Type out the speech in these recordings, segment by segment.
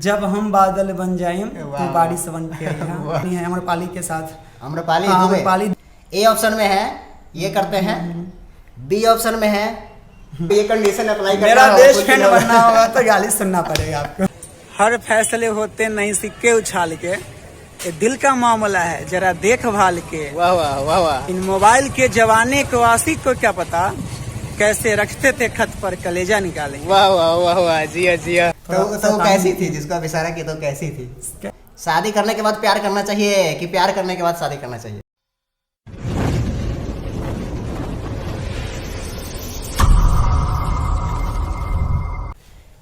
जब हम बादल बन जाएं तो बारिश बन के आई है आम्रपाली के साथ। आम्रपाली आम्रपाली ए ऑप्शन में है, ये करते हैं। बी ऑप्शन में है, ये कंडीशन अप्लाई करना मेरा होगा, बेस्ट कुछ फ्रेंड लोग- बनना होगा तो गाली सुनना पड़ेगा आपको। हर फैसले होते नहीं सिक्के उछाल के, ये दिल का मामला है जरा देखभाल के। वाह वाह वाह वाह। इन मोबाइल के जवाने को आशिक को क्या पता कैसे रखते थे खत पर कलेजा निकालेंगे। वाह वाह वाह वाह, जिया जिया। तो वो थोड़ा कैसी थी जिसको आप इशारा किया, तो कैसी थी? शादी करने के बाद प्यार करना चाहिए कि प्यार करने के बाद शादी करना चाहिए?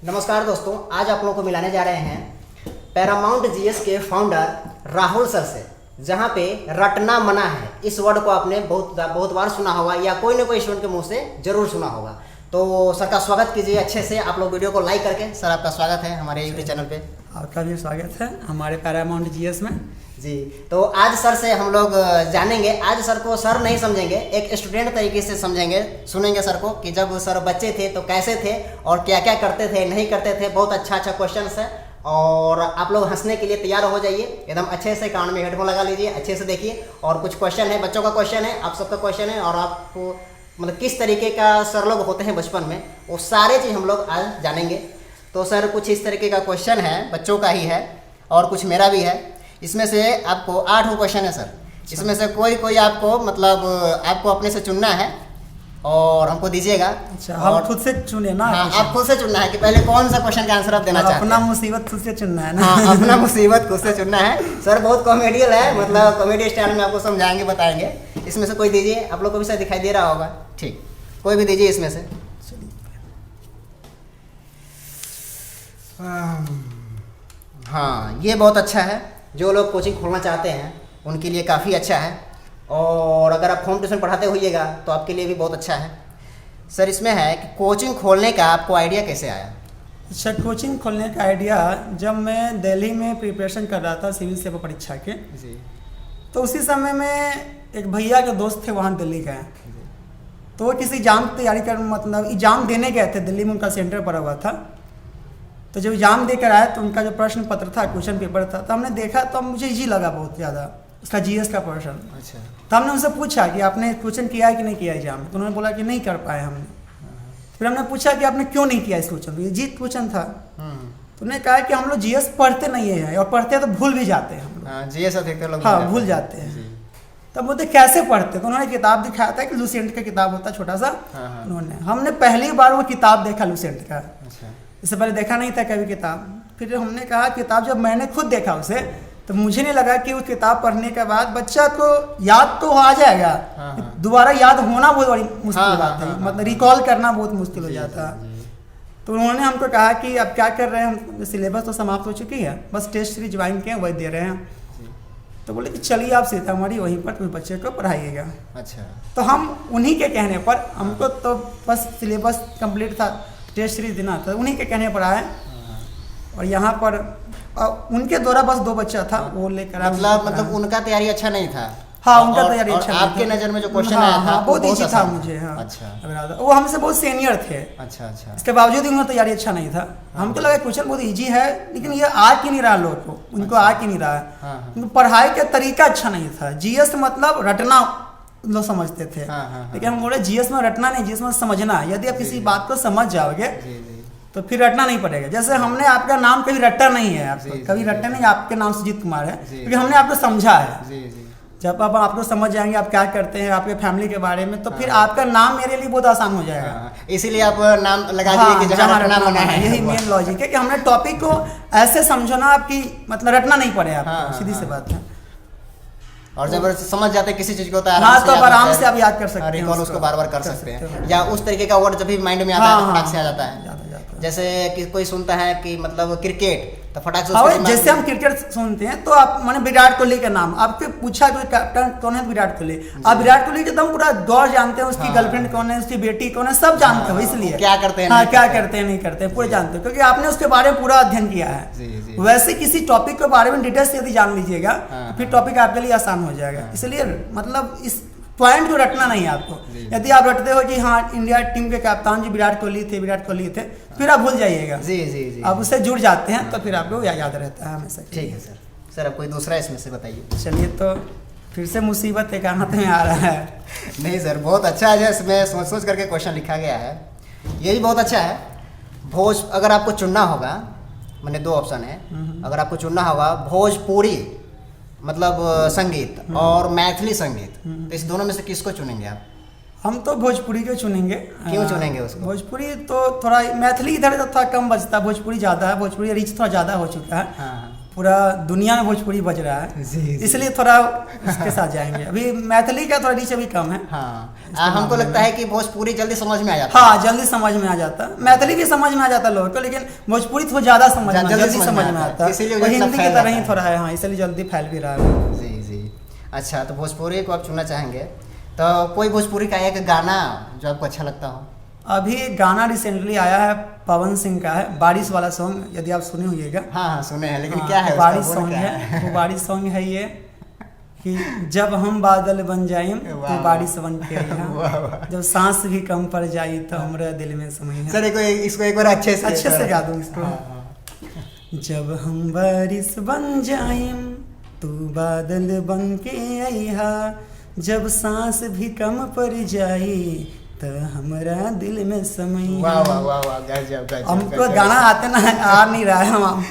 नमस्कार दोस्तों, आज आप लोगों को मिलाने जा रहे हैं पैरामाउंट जीएस के फाउंडर राहुल सर से, जहां पे रटना मना है। इस वर्ड को आपने बहुत बार सुना होगा या कोई ना कोई स्टूडेंट के मुंह से जरूर सुना होगा। तो सर का स्वागत कीजिए अच्छे से, आप लोग वीडियो को लाइक करके। सर आपका स्वागत है हमारे यूट्यूब चैनल पे। आपका भी स्वागत है हमारे पैरामाउंट जीएस में जी। तो आज सर से हम लोग जानेंगे, आज सर को सर नहीं समझेंगे, एक स्टूडेंट तरीके से समझेंगे, सुनेंगे सर को कि जब सर बच्चे थे तो कैसे थे और क्या क्या करते थे नहीं करते थे। बहुत अच्छा क्वेश्चन है और आप लोग हंसने के लिए तैयार हो जाइए, एकदम अच्छे से कान में हेडफोन लगा लीजिए, अच्छे से देखिए। और कुछ क्वेश्चन है, बच्चों का क्वेश्चन है, आप सबका क्वेश्चन है, और आपको मतलब किस तरीके का सर लोग होते हैं बचपन में, वो सारे चीज़ हम लोग आज जानेंगे। तो सर कुछ इस तरीके का क्वेश्चन है, बच्चों का ही है और कुछ मेरा भी है। इसमें से आपको 8 क्वेश्चन है सर, इसमें से कोई आपको मतलब आपको अपने से चुनना है और हमको दीजिएगा। अच्छा, हम खुद से चुने ना? हाँ, आप खुद से चुनना है कि पहले कौन सा क्वेश्चन का आंसर आप देना चाहते हैं। अपना मुसीबत खुद से चुनना है ना? हाँ, अपना मुसीबत खुद से चुनना है। सर बहुत कॉमेडियल है, मतलब कॉमेडी स्टाइल में आपको समझाएंगे, बताएंगे। इसमें से कोई दीजिए, आप लोग को भी शायद दिखाई दे रहा होगा। ठीक, कोई भी दीजिए इसमें से। हाँ, ये बहुत अच्छा है, जो लोग कोचिंग खोलना चाहते हैं उनके लिए काफ़ी अच्छा है, और अगर आप होम ट्यूशन पढ़ाते होइएगा तो आपके लिए भी बहुत अच्छा है। सर इसमें है कि कोचिंग खोलने का आपको आइडिया कैसे आया? अच्छा, कोचिंग खोलने का आइडिया जब मैं दिल्ली में प्रिपरेशन कर रहा था सिविल सेवा परीक्षा के जी। तो उसी समय में एक भैया के दोस्त थे, वहाँ दिल्ली गए, तो वो किसी एग्जाम की तैयारी कर मतलब एग्जाम देने गए थे, दिल्ली में उनका सेंटर पड़ा हुआ था। तो जब एग्जाम देकर आए तो उनका जो प्रश्न पत्र था, क्वेश्चन पेपर था, तो हमने देखा तो मुझे इजी लगा बहुत ज़्यादा उसका जीएस का पोर्शन। अच्छा। तो हमने उनसे पूछा कि आपने क्वेश्चन किया है कि नहीं किया एग्जाम, तो उन्होंने बोला कि नहीं कर पाए हमने। फिर हमने पूछा कि आपने क्यों नहीं किया इस क्वेश्चन, तो ये जीत क्वेश्चन था। तो उन्होंने कहा कि हम लोग जीएस पढ़ते नहीं है और पढ़ते हैं तो भूल भी जाते हैं हम लोग। जीएस अधिकतर लोग हाँ, भूल जाते हैं। तब बोलते कैसे पढ़ते, तो उन्होंने किताब दिखाया था कि लूसेंट का किताब होता छोटा सा। हमने पहली बार वो किताब देखा लूसेंट का, इससे पहले देखा नहीं था कभी किताब। फिर हमने कहा किताब जब मैंने खुद देखा उसे, तो मुझे नहीं लगा कि वो किताब पढ़ने के बाद बच्चा को याद तो आ जाएगा, दोबारा याद होना बहुत बड़ी मुश्किल बात है, मतलब रिकॉल करना बहुत मुश्किल हो जाता है। तो उन्होंने हमको कहा कि अब क्या कर रहे हैं, हम सिलेबस तो समाप्त हो चुकी है, बस टेस्ट सीरीज ज्वाइन किए वही दे रहे हैं। तो बोले कि चलिए आप सीतामढ़ी वहीं पर कोई बच्चे को पढ़ाइएगा। अच्छा। तो हम उन्हीं के कहने पर, हमको तो बस सिलेबस कंप्लीट था, टेस्ट सीरीज देना था, उन्हीं के कहने पर आए। और यहाँ पर उनके द्वारा बस 2 बच्चा था, वो लेकर मतलब उनका तैयारी अच्छा नहीं था। हाँ, उनका तैयारी अच्छा नहीं था। आपके नज़र में जो क्वेश्चन आया था बहुत ईजी था मुझे। हाँ, अच्छा। वो हमसे बहुत सीनियर थे। अच्छा अच्छा। इसके बावजूद उनका तैयारी अच्छा नहीं था। हमको लगा क्वेश्चन बहुत ईजी है, लेकिन ये आ क्यों नहीं रहा लोग को, उनको आ क्यों नहीं रहा है, पढ़ाई का तरीका अच्छा नहीं था। जीएस मतलब रटना लोग समझते थे, लेकिन हम बोले जीएस में रटना नहीं, जीएस में समझना है। यदि आप किसी बात को समझ जाओगे तो फिर रटना नहीं पड़ेगा। जैसे हमने आपका नाम कभी रटा नहीं है, आप कभी रटा नहीं, आपके नाम सुजीत कुमार है, क्योंकि हमने आपको समझा है। जब आप आपको समझ जाएंगे आप क्या करते हैं, आपके फैमिली के बारे में, तो फिर आपका नाम मेरे लिए बहुत आसान हो जाएगा। इसीलिए आप नाम लगा दिए कि जहाँ रटना मना है। यही मेन लॉजिक है कि हमने टॉपिक को ऐसे समझो ना आपकी मतलब रटना नहीं पड़े आपको, सीधी सी बात है। और जब समझ जाते किसी चीज को होता है, हाँ, तो आराम से आप याद कर सकते हैं, रिकॉल उसको बार बार कर सकते हैं, या उस तरीके का वर्ड जब भी माइंड में आता है फटाक से आ जाता है। जैसे कि कोई सुनता है कि मतलब क्रिकेट, तो फटाक से जैसे हम क्रिकेट सुनते हैं तो आप माने विराट कोहली का नाम आपके पूछा कोई कैप्टन कौन है, विराट कोहली, आप विराट कोहली के एकदम पूरा दौर जानते हैं, उसकी गर्लफ्रेंड कौन है, उसकी बेटी कौन है, सब जानते हो। इसलिए क्या करते हैं, हाँ, क्या करते हैं नहीं करते हैं पूरे जानते हो, क्योंकि आपने उसके बारे में पूरा अध्ययन किया है। वैसे किसी टॉपिक के बारे में डिटेल्स यदि जान लीजिएगा तो फिर टॉपिक आपके लिए आसान हो जाएगा। इसलिए मतलब इस पॉइंट को रटना नहीं है आपको। यदि आप रटते हो कि हाँ इंडिया टीम के कप्तान जी विराट कोहली थे, फिर आप भूल जाइएगा। जी जी जी, आप उससे जुड़ जाते हैं तो फिर आपको याद रहता है हमेशा। ठीक है सर। सर अब कोई दूसरा इसमें से बताइए। चलिए, तो फिर से मुसीबत एक हाथ में आ रहा है। नहीं सर, बहुत अच्छा है, इसमें सोच सोच करके क्वेश्चन लिखा गया है, ये भी बहुत अच्छा है। अगर आपको चुनना होगा, मैंने 2 ऑप्शन है, अगर आपको चुनना होगा भोजपुरी मतलब संगीत और मैथिली संगीत, तो इस दोनों में से किसको चुनेंगे आप? हम तो भोजपुरी को चुनेंगे। क्यों चुनेंगे उसको? भोजपुरी तो थोड़ा, मैथिली इधर तो थोड़ा कम बजता है, भोजपुरी ज़्यादा है, भोजपुरी रीच थोड़ा ज़्यादा हो चुका है। हाँ। पूरा दुनिया में भोजपुरी बज रहा है, इसलिए थोड़ा उसके साथ जाएंगे। अभी मैथिली का थोड़ा रीच अभी कम है। हाँ, हमको लगता है कि भोजपुरी जल्दी समझ में आ जाता है। हाँ, जल्दी समझ में आ जाता है। मैथिली भी समझ में आ जाता है लोगों को, लेकिन भोजपुरी थोड़ा ज़्यादा जल्दी समझ में आता है, हिंदी की तरह ही थोड़ा है। हाँ, इसलिए जल्दी फैल भी रहा है। जी जी, अच्छा, तो भोजपुरी को आप चुनना चाहेंगे, तो कोई भोजपुरी का एक गाना जो आपको अच्छा लगता हो? अभी गाना रिसेंटली आया है, पवन सिंह का है, बारिश वाला सॉन्ग, यदि आप सुने होइएगा। हाँ सुने हैं, लेकिन क्या है बारिश सॉन्ग है, वो बारिश सॉन्ग है ये कि जब हम बादल बन जाएं तो बारिश बन के आइहा, जब सांस भी कम पड़ जाई तो हमरा दिल में समय। सर इसको एक बार अच्छे से गा दूं इसको। जब हम बारिश बन जाएं तू बादल बन के आइहा, जब सांस भी कम पड़ जाई तो हमारा दिल में समय। वाह वाह वाह वाह, गजब। हमको गाना आते ना, आ नहीं रहा है, हम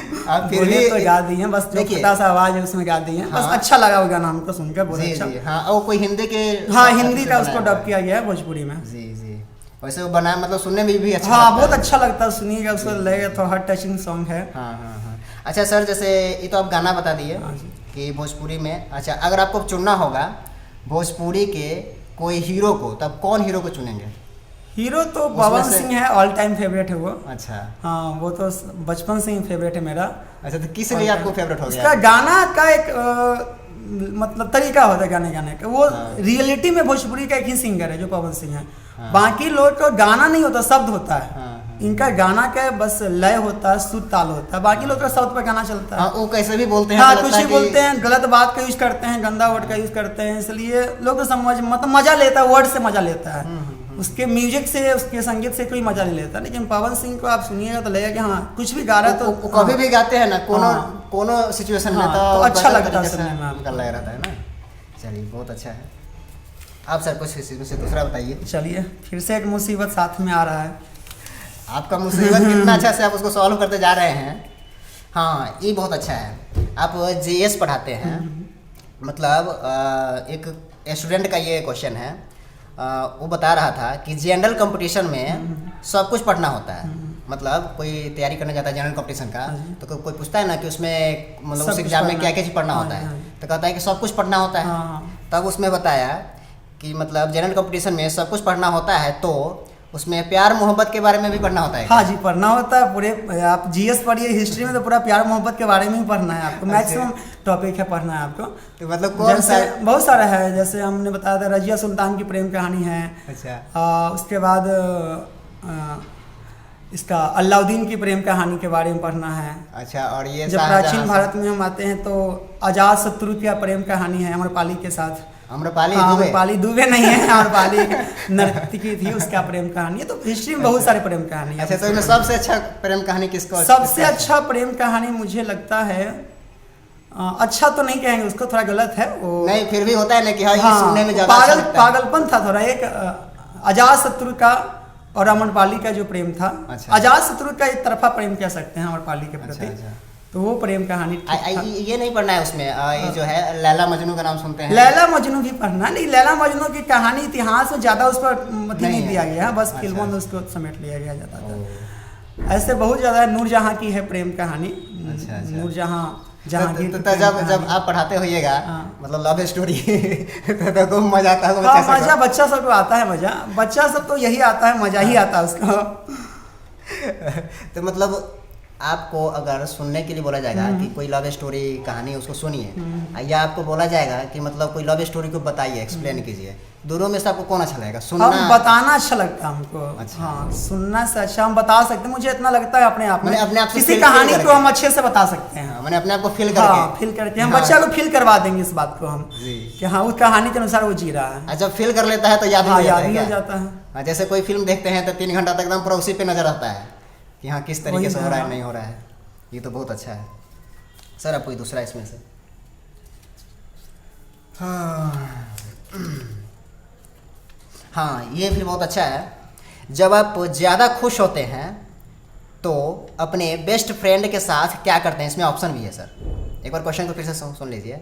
फिर भी तो गा दिए हैं, बस जो छोटा सा आवाज है उसमें गा दिए हैं। बस अच्छा लगा वो गाना हमको सुनकर, बहुत अच्छा। हाँ, और कोई हिंदी के? हाँ, हिंदी का उसको डब किया गया है भोजपुरी में। जी जी, वैसे वो बनाया मतलब सुनने में भी अच्छा। हाँ, बहुत अच्छा लगता है, सुनिएगा उसको लगेगा तो हार्ट टचिंग सॉन्ग है। हाँ हाँ हाँ। अच्छा सर, जैसे ये तो आप गाना बता दिए कि भोजपुरी में, अच्छा अगर आपको चुनना होगा भोजपुरी के कोई हीरो को, तब कौन हीरो को चुनेंगे? हीरो तो पवन सिंह है, ऑल टाइम फेवरेट है वो। अच्छा। हाँ, वो तो बचपन से ही फेवरेट है मेरा। अच्छा, तो किस लिए आपको फेवरेट हो गया? उसका गाना का एक मतलब तरीका होता है गाने का, वो रियलिटी में भोजपुरी का एक ही सिंगर है जो पवन सिंह है। बाकी लोग का गाना नहीं होता, शब्द होता है। इनका गाना का बस लय होता है, सुर ताल होता है, बाकी लोग का शब्द पर गाना चलता है। वो कैसे भी बोलते हैं। हाँ, कुछ ही बोलते हैं, गलत बात का यूज करते हैं, गंदा वर्ड का यूज करते हैं, इसलिए लोग तो समझ मतलब मजा लेता है, वर्ड से मजा लेता है। उसके म्यूजिक से, उसके संगीत से कोई मजा नहीं लेता। लेकिन पवन सिंह को आप सुनिएगा तो लगेगा कि हाँ कुछ भी गा रहा है, तो कभी भी गाते हैं ना, कोनो सिचुएशन में तो अच्छा लगता है सुनने में, लग रहता है ना। चलिए, बहुत अच्छा है। आप सर कुछ इसमें से दूसरा बताइए। चलिए, फिर से एक मुसीबत साथ में आ रहा है। आपका मुसीबत कितना अच्छा से आप उसको सॉल्व करते जा रहे हैं। हाँ, ये बहुत अच्छा है। आप जीएस पढ़ाते हैं, मतलब एक स्टूडेंट का ये क्वेश्चन है, वो बता रहा था कि जनरल कंपटीशन में सब कुछ पढ़ना होता है। मतलब कोई तैयारी करने जाता है जनरल कंपटीशन का, तो कोई पूछता है ना कि उसमें मतलब उस एग्जाम में क्या क्या चीज़ पढ़ना होता है, तो कहता है कि सब कुछ पढ़ना होता है। तब उसमें बताया कि मतलब जनरल कंपटीशन में सब कुछ पढ़ना होता है, तो उसमें प्यार मोहब्बत के बारे में भी पढ़ना होता है। हाँ जी, पढ़ना होता है पूरे। आप जीएस पढ़िए, हिस्ट्री में तो पूरा प्यार मोहब्बत के बारे में ही पढ़ना है आपको, मैक्सिमम टॉपिक है पढ़ना है आपको। तो मतलब कौन सा? बहुत सारा है, जैसे हमने बताया था रजिया सुल्तान की प्रेम कहानी है। अच्छा। उसके बाद इसका अलाउद्दीन की प्रेम कहानी के बारे में पढ़ना है। अच्छा, और ये जब प्राचीन भारत में हम आते हैं तो अजात शत्रु की प्रेम कहानी है आम्रपाली के साथ। आम्रपाली दुबे नहीं है, आम्रपाली नर्तकी थी, उसका प्रेम कहानी है। तो हिस्ट्री में बहुत सारे प्रेम कहानी है। अच्छा, तो इनमें सबसे अच्छा प्रेम कहानी किसको? सबसे अच्छा प्रेम कहानी मुझे लगता है, अच्छा तो नहीं कहेंगे उसको, थोड़ा गलत है वो। नहीं, फिर भी होता है ना कि हाँ, ये सुनने में ज्यादा पागलपन था थोड़ा। एक अजात शत्रु का और आम्रपाली का जो प्रेम था। अच्छा। अजात शत्रु का एक तरफा प्रेम कह सकते हैं आम्रपाली के प्रति। अच्छा। तो वो प्रेम कहानी ये नहीं पढ़ना है उसमें। ये जो है लैला मजनू का नाम सुनते हैं। लैला मजनू भी पढ़ना नहीं, लैला मजनू की कहानी इतिहास में ज्यादा उस पर नहीं दिया गया है, बस फिल्मों में उसको समेट लिया गया जाता था। ऐसे बहुत ज्यादा नूरजहां की है प्रेम कहानी। नूरजहां जब आप पढ़ाते होइएगा, मतलब लव स्टोरी, तो मजा आता है। हाँ, मजा बच्चा सब को आता है, मजा बच्चा सब तो यही आता है, मजा ही आता है उसको। तो मतलब आपको अगर सुनने के लिए बोला जाएगा कि कोई लव स्टोरी कहानी उसको सुनिए, या आपको बोला जाएगा कि मतलब कोई लव स्टोरी को बताइए, एक्सप्लेन कीजिए, दोनों में से आपको कौन अच्छा लगेगा? सुनना, हम बताना अच्छा लगता है हमको। अच्छा। हाँ, सुनना से अच्छा हम बता सकते हैं। मुझे इतना लगता है अपने आप में, मैंने अपने आप से किसी feel कहानी करके। को हम अच्छे से बता सकते हैं। मैंने अपने आप को फील करके, हाँ, फील करके हम हाँ। बच्चा को फील करवा देंगे इस बात को हम जी। कि हाँ उस कहानी के अनुसार वो जी रहा है। जब फील कर लेता है तो याद हाँ, हो जाता याद है भी हो क्या? जाता है। हाँ, जैसे कोई फिल्म देखते हैं तो 3 घंटा तक एकदम पूरा उसी पे नजर आता है कि हाँ किस तरीके वही से हो रहा है, हाँ। नहीं हो रहा है। ये तो बहुत अच्छा है सर। अब कोई दूसरा इसमें से? हाँ, ये फिर बहुत अच्छा है। जब आप ज़्यादा खुश होते हैं तो अपने बेस्ट फ्रेंड के साथ क्या करते हैं? इसमें ऑप्शन भी है सर, एक बार क्वेश्चन को फिर से सुन लीजिए।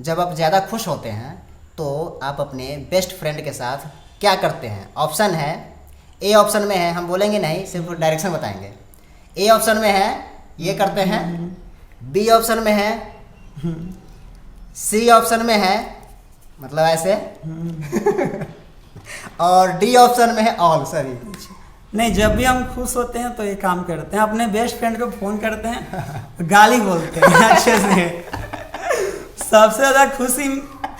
जब आप ज़्यादा खुश होते हैं तो आप अपने बेस्ट फ्रेंड के साथ क्या करते हैं? ऑप्शन है, ए ऑप्शन में है, हम बोलेंगे नहीं, सिर्फ डायरेक्शन बताएंगे। ए ऑप्शन में है ये करते हैं, बी ऑप्शन में है, सी ऑप्शन में है मतलब ऐसे, और डी ऑप्शन में है ऑल। सॉरी, नहीं, जब भी हम खुश होते हैं तो ये काम करते हैं, अपने बेस्ट फ्रेंड को फोन करते हैं, गाली बोलते हैं अच्छे से। सबसे ज़्यादा खुशी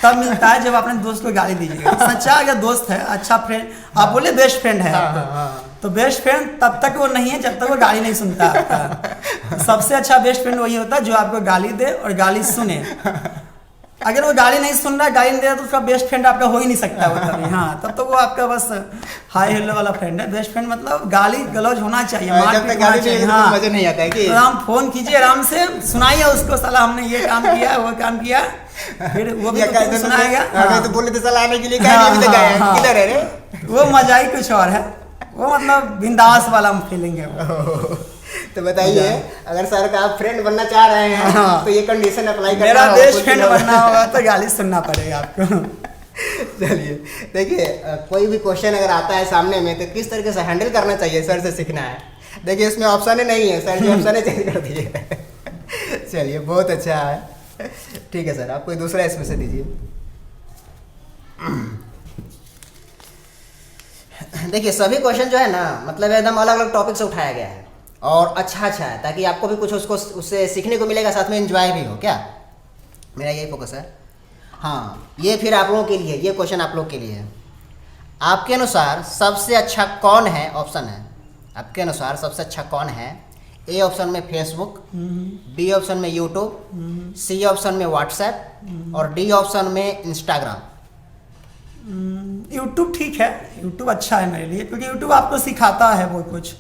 तब मिलता है जब अपने दोस्त को गाली दीजिएगा। सच्चा अगर दोस्त है, अच्छा फ्रेंड, आप बोले बेस्ट फ्रेंड है आपका, तो बेस्ट फ्रेंड तब तक वो नहीं है जब तक वो गाली नहीं सुनता आपका। सबसे अच्छा बेस्ट फ्रेंड वही होता है जो आपको गाली दे और गाली सुने। अगर वो गाली नहीं सुन रहा, गाली नहीं दे रहा, तो उसका बेस्ट फ्रेंड आपका हो ही नहीं सकता वो कभी। हाँ, तब तो वो आपका बस हाई हेलो वाला फ्रेंड है। बेस्ट फ्रेंड मतलब गाली गलौज होना चाहिए, मारपीट होना चाहिए। हाँ, मजे नहीं आता है कि आराम फोन कीजिए, आराम से सुनाइए उसको, साला हमने ये काम किया, वो काम किया, फिर वो भी तो सुनाएगा। हाँ, तो बोले तो सलाह आने के लिए कहीं नहीं गए, किधर है रे? वो मजा ही कुछ और है, वो मतलब बिंदास वाला फीलिंग है वो। तो बताइए, अगर सर का आप फ्रेंड बनना चाह रहे हैं तो ये कंडीशन अप्लाई करना मेरा बेस्ट फ्रेंड बनना होगा तो गाली सुनना पड़ेगा आपको। चलिए, देखिए कोई भी क्वेश्चन अगर आता है सामने में तो किस तरीके से हैंडल करना चाहिए, सर से सीखना है। देखिए इसमें ऑप्शन नहीं है, सर जी ऑप्शन चेंज कर दिए। चलिए, बहुत अच्छा है। ठीक है सर, आप कोई दूसरा इसमें से दीजिए। देखिए सभी क्वेश्चन जो है ना, मतलब एकदम अलग अलग टॉपिक से उठाया गया है और अच्छा है, ताकि आपको भी कुछ उससे सीखने को मिलेगा, साथ में एंजॉय भी हो। क्या मेरा यही फोकस है। हाँ, ये फिर आप लोगों के लिए, ये क्वेश्चन आप लोग के लिए है। आपके अनुसार सबसे अच्छा कौन है? ऑप्शन है, आपके अनुसार सबसे अच्छा कौन है? ए ऑप्शन में फेसबुक, बी ऑप्शन में यूट्यूब, सी ऑप्शन में व्हाट्सएप, और डी ऑप्शन में इंस्टाग्राम। यूट्यूब ठीक है, यूट्यूब अच्छा है मेरे लिए, क्योंकि यूट्यूब आपको सिखाता है बहुत कुछ,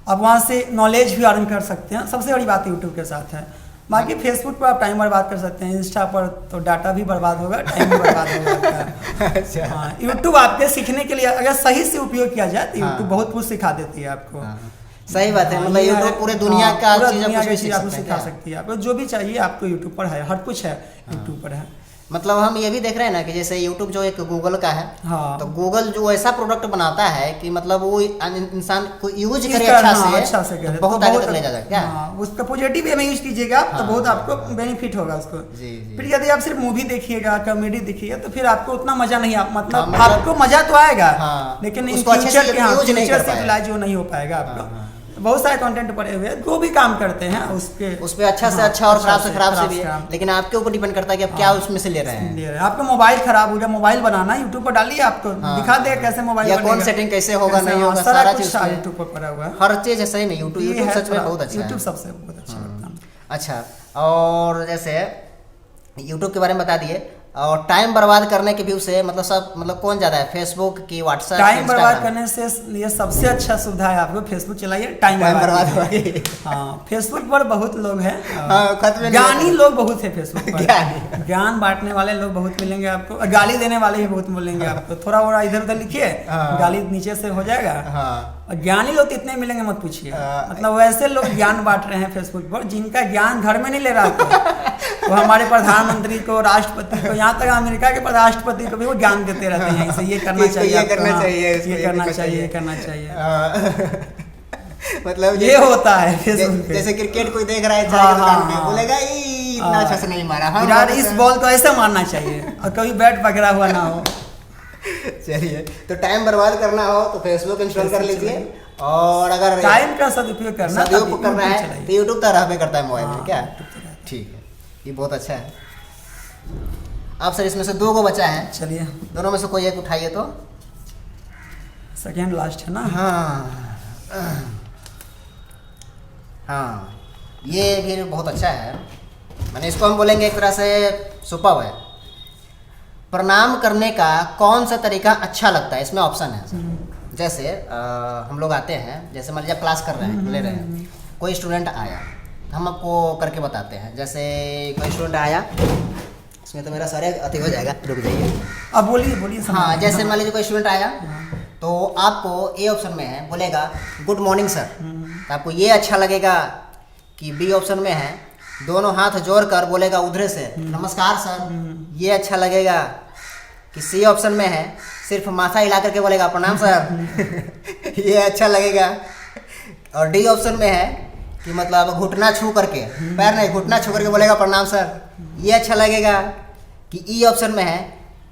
आप वहाँ से नॉलेज भी अर्न कर सकते हैं। सबसे बड़ी बात यूट्यूब के साथ है। बाकी फेसबुक पर आप टाइम बर्बाद कर सकते हैं, इंस्टा पर तो डाटा भी बर्बाद होगा, टाइम भी बर्बाद होगा। अच्छा। हाँ, यूट्यूब आपके सीखने के लिए अगर सही से उपयोग किया जाए तो यूट्यूब बहुत कुछ सिखा देती है आपको। सही बात है, मतलब ये यूट्यूब पूरे दुनिया का चीज़ आपको सिखा सकती है। आपको जो भी चाहिए आपको यूट्यूब पर है, हर कुछ है यूट्यूब पर है। मतलब हम ये भी देख रहे हैं ना कि जैसे यूट्यूब जो एक गूगल का है, हाँ। तो गूगल जो ऐसा प्रोडक्ट बनाता है कि मतलब वो इंसान को यूज करे अच्छा से करे, तो बहुत आगे तक ले जाता है। क्या उसका पॉजिटिव वे में यूज कीजिएगा तो बहुत आपको बेनिफिट होगा उसको। जी। फिर यदि आप सिर्फ मूवी देखिएगा, कॉमेडी देखिएगा, तो फिर आपको उतना मजा नहीं, मतलब हाँ, आपको मजा तो आएगा, हाँ, लेकिन उसको अच्छे से यूज नहीं कर पाएगा। यूटिलाइज जो नहीं हो पाएगा आपको। बहुत सारे कंटेंट पड़े हुए हैं, जो भी काम करते हैं उस पे अच्छा से अच्छा और खराब से खराब से भी है, लेकिन आपके ऊपर डिपेंड करता है कि आप क्या उसमें से ले रहे हैं। आपका मोबाइल खराब हो गया, मोबाइल बनाना यूट्यूब पर डालिए, आपको दिखा दे कैसे मोबाइल या कौन सेटिंग कैसे होगा, नहीं होगा, सारा चीज यूट्यूब पर पड़ा हुआ है। हर चीज है सही में। यूट्यूब सच में बहुत अच्छा है। यूट्यूब सबसे बहुत अच्छा लगता है। अच्छा, और जैसे यूट्यूब के बारे में बता दिए, और टाइम बर्बाद करने के व्यू से मतलब कौन ज्यादा है, फेसबुक की, व्हाट्सएप? टाइम बर्बाद करने से ये सबसे अच्छा सुविधा है आपको, फेसबुक चलाइए, टाइम बर्बाद होगी। हाँ, फेसबुक पर बहुत लोग हैं, ज्ञानी लोग बहुत है फेसबुक पर, ज्ञान बांटने वाले लोग बहुत मिलेंगे आपको, गाली देने वाले भी बहुत मिलेंगे आपको। थोड़ा थोड़ा इधर उधर लिखिए, गाली नीचे से हो जाएगा। और ज्ञानी लोग इतने मिलेंगे मत पूछिए, मतलब वैसे लोग ज्ञान बांट रहे हैं फेसबुक पर जिनका ज्ञान घर में नहीं ले रहा था। वो हमारे प्रधानमंत्री को, राष्ट्रपति को, यहाँ तक अमेरिका के राष्ट्रपति को भी वो ज्ञान देते रहते हैं, इसे ये करना चाहिए, ये करना चाहिए, ये करना चाहिए, ये करना चाहिए। मतलब ये होता है फेसबुक पे। जैसे क्रिकेट कोई देख रहा है चाय की दुकान पे, बोलेगा इतना अच्छा से नहीं मारा, यार इस बॉल को ऐसे मारना चाहिए, और कभी बैट पकड़ा हुआ ना हो। चलिए, तो टाइम बर्बाद करना हो तो फेसबुक इंस्टॉल कर लीजिए, और अगर टाइम का सदुपयोग करना, सदुपयोग करना है चलाइए। तो यूट्यूब तो रहबे करता है मोबाइल में, हाँ, क्या YouTube तो रहता है। ठीक है, ये बहुत अच्छा है। अब सर इसमें से 2 को बचा है, चलिए दोनों में से कोई एक उठाइए तो। सेकेंड लास्ट है ना। हाँ ये भी बहुत अच्छा है, मैंने इसको हम बोलेंगे एक तरह से सुपर्ब है। प्रणाम करने का कौन सा तरीका अच्छा लगता है, इसमें ऑप्शन है सर। जैसे हम लोग आते हैं, जैसे मान लीजिए क्लास कर रहे हैं, ले रहे हैं, कोई स्टूडेंट आया, हम आपको करके बताते हैं। जैसे कोई स्टूडेंट आया, इसमें तो मेरा सारे अति हो जाएगा, रुक जाइए। अब बोलिए बोलिए। हाँ जैसे मान लीजिए कोई स्टूडेंट आया तो आपको ए ऑप्शन में है, बोलेगा गुड मॉर्निंग सर, तो आपको ये अच्छा लगेगा। कि बी ऑप्शन में है, दोनों हाथ जोड़कर बोलेगा उधर से नमस्कार सर, ये अच्छा लगेगा। कि सी ऑप्शन में है, सिर्फ माथा हिला करके बोलेगा प्रणाम सर, ये अच्छा लगेगा। और डी ऑप्शन में है कि मतलब घुटना छू करके, पैर नहीं घुटना छू करके बोलेगा प्रणाम सर, ये अच्छा लगेगा। कि ई ऑप्शन में है,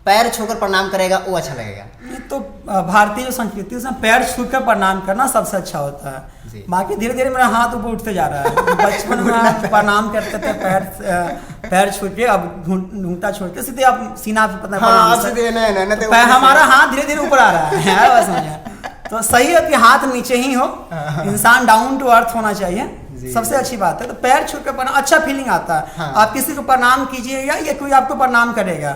पैर छूकर प्रणाम करेगा, वो अच्छा लगेगा। ये तो भारतीय जो संस्कृति है उसमें पैर छूकर प्रणाम करना सबसे अच्छा होता जी। है। बाकी धीरे धीरे मेरा हाथ ऊपर उठते जा रहा है। बचपन में हम प्रणाम करते थे पैर छू के, अब घूंघटा छोड़ के सीधे आप सीना पे पता हमारा हाथ धीरे धीरे ऊपर आ रहा है बस समझे। तो सही है कि हाथ नीचे ही हो, इंसान डाउन टू अर्थ होना चाहिए, सबसे अच्छी बात है। तो पैर छू के प्रणाम, अच्छा फीलिंग आता है। हाँ। आप किसी को प्रणाम कीजिएगा या कोई आपको प्रणाम करेगा,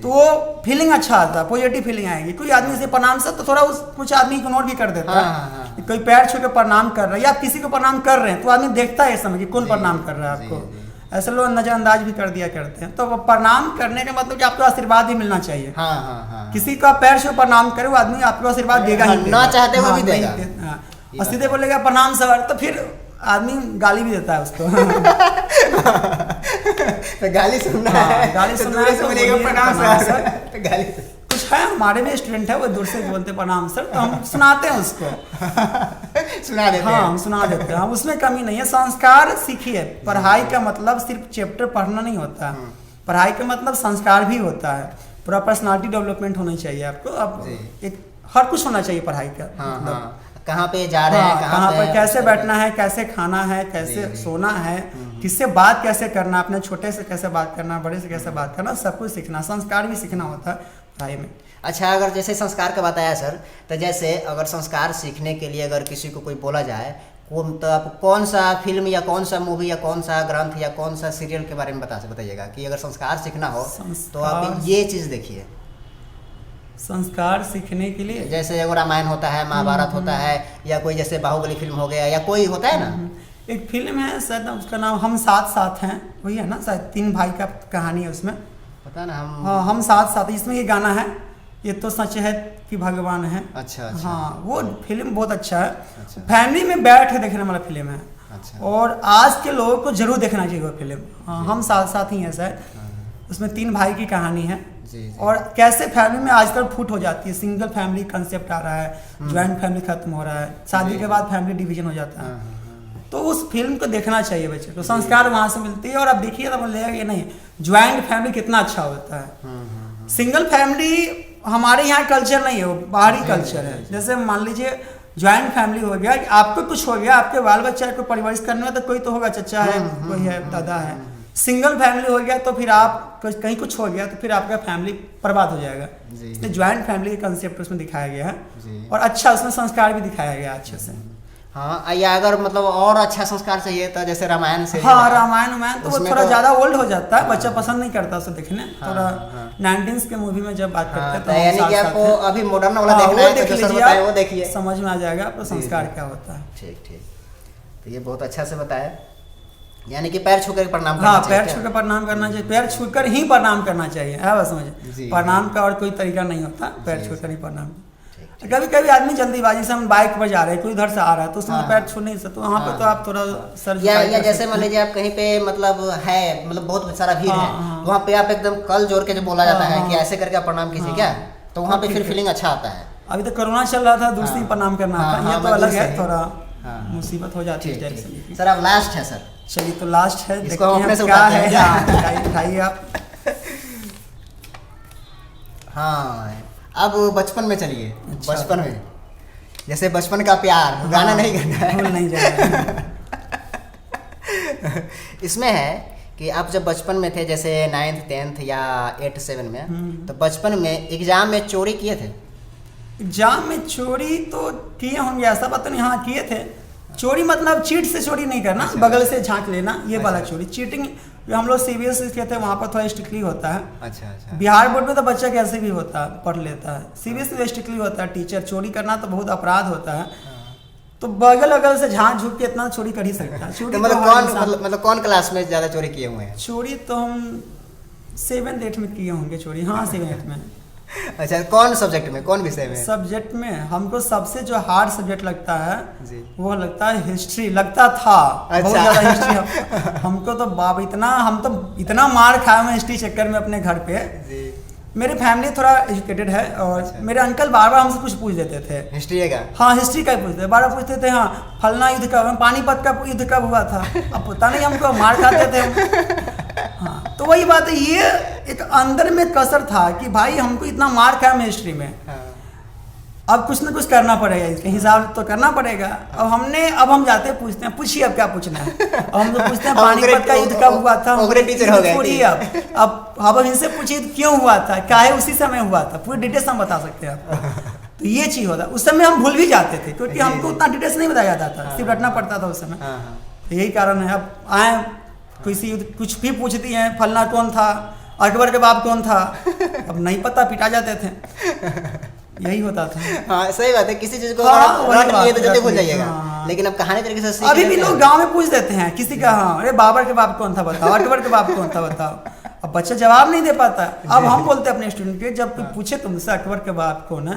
तो वो फीलिंग अच्छा आता है, पॉजिटिव फीलिंग आएगी। कोई आदमी से प्रणाम से तो थोड़ा कुछ आदमी इग्नोर भी कर देता है। कोई पैर छू के प्रणाम कर रहा है या आप किसी को प्रणाम कर रहे हैं तो आदमी देखता है इस समय कि कौन प्रणाम कर रहा है आपको। ऐसे लोग नजरअंदाज भी कर दिया करते हैं। तो प्रणाम करने का मतलब कि आपको आशीर्वाद भी मिलना चाहिए। किसी का पैर छू प्रणाम करे, वो आदमी आपको आशीर्वाद देगा ही देगा। ना चाहते हुए भी देगा। और सीधे बोलेगा प्रणाम सर, तो फिर आदमी गाली भी देता है उसको। तो गाली सुनना है, गाली सुनना है तो बोलेगा प्रणाम सर, तो गाली कुछ है, हमारे भी स्टूडेंट है, वो दूर से बोलते प्रणाम सर, तो हम सुनाते हैं उसको। सुना देते हैं। हाँ हम सुना देते हैं, हम उसमें कमी नहीं है। संस्कार सीखिए, पढ़ाई का मतलब सिर्फ चैप्टर पढ़ना नहीं होता, पढ़ाई का मतलब संस्कार भी होता है। पूरा पर्सनालिटी डेवलपमेंट होनी चाहिए आपको। अब एक हर कुछ होना चाहिए पढ़ाई का। कहाँ पे जा रहे हैं, कहाँ पर कैसे बैठना है, कैसे खाना है, कैसे सोना है, किससे बात कैसे करना, अपने छोटे से कैसे बात करना, बड़े से कैसे बात करना, सब कुछ सीखना, संस्कार भी सीखना होता है पढ़ाई में। अच्छा, अगर जैसे संस्कार का बताया सर, तो जैसे अगर संस्कार सीखने के लिए अगर किसी को कोई बोला जाए, तो आप कौन सा फिल्म या कौन सा मूवी या कौन सा ग्रंथ या कौन सा सीरियल के बारे में बताइएगा कि अगर संस्कार सीखना हो तो आप ये चीज़ देखिए। संस्कार सीखने के लिए जैसे अगर रामायण होता है, महाभारत होता है, या कोई जैसे बाहुबली फिल्म हो गया, या कोई होता है ना, एक फिल्म है शायद उसका नाम हम साथ साथ हैं, वही है ना शायद, 3 भाई का कहानी है उसमें, पता ना हम साथ साथ, इसमें ये गाना है, ये तो सच है कि भगवान है। अच्छा। हाँ वो फिल्म बहुत अच्छा है। अच्छा। फैमिली में बैठ के देखने वाला फिल्म है। अच्छा। और आज के लोगों को जरूर देखना चाहिए वो फिल्म। हाँ, हम साथ साथ ही हैं शायद। उसमें 3 भाई की कहानी है। जी। और कैसे फैमिली में आजकल फूट हो जाती है, सिंगल फैमिली कंसेप्ट आ रहा है, ज्वाइंट फैमिली खत्म हो रहा है, शादी के बाद फैमिली डिवीजन हो जाता है। तो उस फिल्म को देखना चाहिए बच्चे को, संस्कार वहाँ से मिलती है। और अब देखिए तो बोलेगा ये नहीं, ज्वाइंट फैमिली कितना अच्छा होता है। सिंगल फैमिली हमारे यहाँ कल्चर नहीं है, वो बाहरी कल्चर है। जैसे मान लीजिए ज्वाइंट फैमिली हो गया, आपको कुछ हो गया, आपके बाल बच्चा को परवरिश करने में तो कोई तो होगा, चचा है, कोई है, दादा है। सिंगल फैमिली हो गया तो फिर आप कहीं कुछ हो गया तो फिर आपका फैमिली बर्बाद हो जाएगा। तो ज्वाइंट फैमिली के कंसेप्ट उसमें दिखाया गया है, और अच्छा उसमें संस्कार भी दिखाया गया अच्छे से। हाँ, या अगर मतलब और अच्छा संस्कार चाहिए तो जैसे रामायण से, हाँ रामायण तो वो थोड़ा ज्यादा ओल्ड हो जाता है, बच्चा पसंद नहीं करता उसे देखने। थोड़ा 19s के मूवी में जब बात करते हैं तो यानी कि आपको अभी मॉडर्न वाला देखना है तो जो बताए वो देखिए, समझ में आ जाएगा आपको संस्कार क्या होता है। ठीक ठीक, तो ये बहुत अच्छा से बताया। यानी कि पैर छूकर प्रणाम करना चाहिए। पैर छूकर प्रणाम करना चाहिए, पैर छूकर ही प्रणाम करना चाहिए, है बस समझे। प्रणाम का और कोई तरीका नहीं होता, पैर छूकर ही प्रणाम। कभी कभी आदमी जल्दीबाजी से, हम बाइक पर जा रहे हैं, कोई उधर से आ रहा है तो उसमें पैर छू नहीं सकते, वहाँ पे तो आप थोड़ा सर या जैसे मान लीजिए आप कहीं पे मतलब है, मतलब बहुत सारा भीड़ है, वहाँ पे आप एकदम कल जोड़ के जो बोला जाता है कि ऐसे करके प्रणाम कीजिए क्या, तो वहाँ पे फिर फीलिंग अच्छा आता है। अभी तो कोरोना चल रहा था, दूसरी प्रणाम करना था, ये तो अलग है, थोड़ा मुसीबत हो जाती है। सर अब लास्ट है सर, चलिए तो लास्ट है, इसको अपने से क्या है, दिखाइए आप। हाँ अब बचपन में चलिए। बचपन में जैसे बचपन का प्यार गाना नहीं करना है, भूल नहीं जाना। इसमें है कि आप जब बचपन में थे, जैसे 9th 10th या 8 7 में, तो बचपन में एग्जाम में चोरी किए थे? एग्जाम में चोरी तो किए होंगे, ऐसा पता नहीं, हाँ किए थे। चोरी मतलब चीट से चोरी नहीं करना, बगल से झांक लेना, ये वाला चोरी। चीटिंग हम लोग CBSE के थे, वहाँ पर थोड़ा स्ट्रिक्टली होता है। अच्छा अच्छा। बिहार बोर्ड में तो बच्चा कैसे भी होता है, पढ़ लेता है। CBSE में स्ट्रिक्टली होता है, टीचर चोरी करना तो बहुत अपराध होता है। तो बगल अगल से झांक झुक के इतना चोरी कर ही सकता है। चोरी तो मतलब कौन क्लास में ज्यादा चोरी किए हुए हैं? चोरी तो हम 7th 8th में किए होंगे चोरी, हाँ 7th 8th में। अच्छा, कौन सब्जेक्ट में, कौन विषय में? सब्जेक्ट में हमको सबसे जो हार्ड सब्जेक्ट लगता है जी, वो लगता है हिस्ट्री, लगता था। अच्छा। बहुत ज़्यादा हिस्ट्री हमको तो बाप हम तो इतना मार खाए हुए हिस्ट्री चक्कर में अपने घर पे। जी। मेरी फैमिली थोड़ा एजुकेटेड है और अच्छा। मेरे अंकल बार बार हमसे कुछ पूछ देते थे। हिस्ट्री का? हाँ हिस्ट्री का ही पूछते थे, बार बार पूछते थे, हाँ फलना युद्ध कब, पानीपत का युद्ध कब हुआ था, अब पता नहीं, हमको मार खाते थे हम। हाँ तो वही बात है, ये एक अंदर में कसर था कि भाई हमको इतना मार खाया हम हिस्ट्री में, हाँ। अब कुछ ना कुछ करना पड़ेगा, इसके हिसाब तो करना पड़ेगा। अब हम जाते हैं, पूछते हैं, पूछिए अब क्या पूछना है। अब हम तो पूछते हैं पानीपत का युद्ध कब हुआ था, टीचर हो गए। अब इनसे पूछिए क्यों हुआ था, क्या है उसी समय हुआ था, पूरी डिटेल्स हम बता सकते हैं आपको। तो ये चीज होता, उस समय हम भूल भी जाते थे क्योंकि हमको उतना डिटेल्स नहीं बताया जाता था, सिर्फ रटना पड़ता था उस समय। तो यही कारण है। अब आए किसी कुछ भी पूछती हैं, फलना कौन था, अकबर के बाप कौन था, अब नहीं पता, पिटा जाते थे, यही होता था। हाँ सही बात है, किसी चीज को हाँ, रट लिए तो जल्दी भूल जाइएगा। हाँ। लेकिन अब कहानी तरीके से सीख अभी भी लेते लोग हैं। गांव में पूछ देते हैं किसी का, हाँ अरे बाबर के बाप कौन था बताओ, अकबर के बाप कौन था बताओ। अब बच्चा जवाब नहीं दे पाता। अब हम बोलते हैं अपने स्टूडेंट के, जब कोई पूछे तुमसे अकबर के बाप कौन है,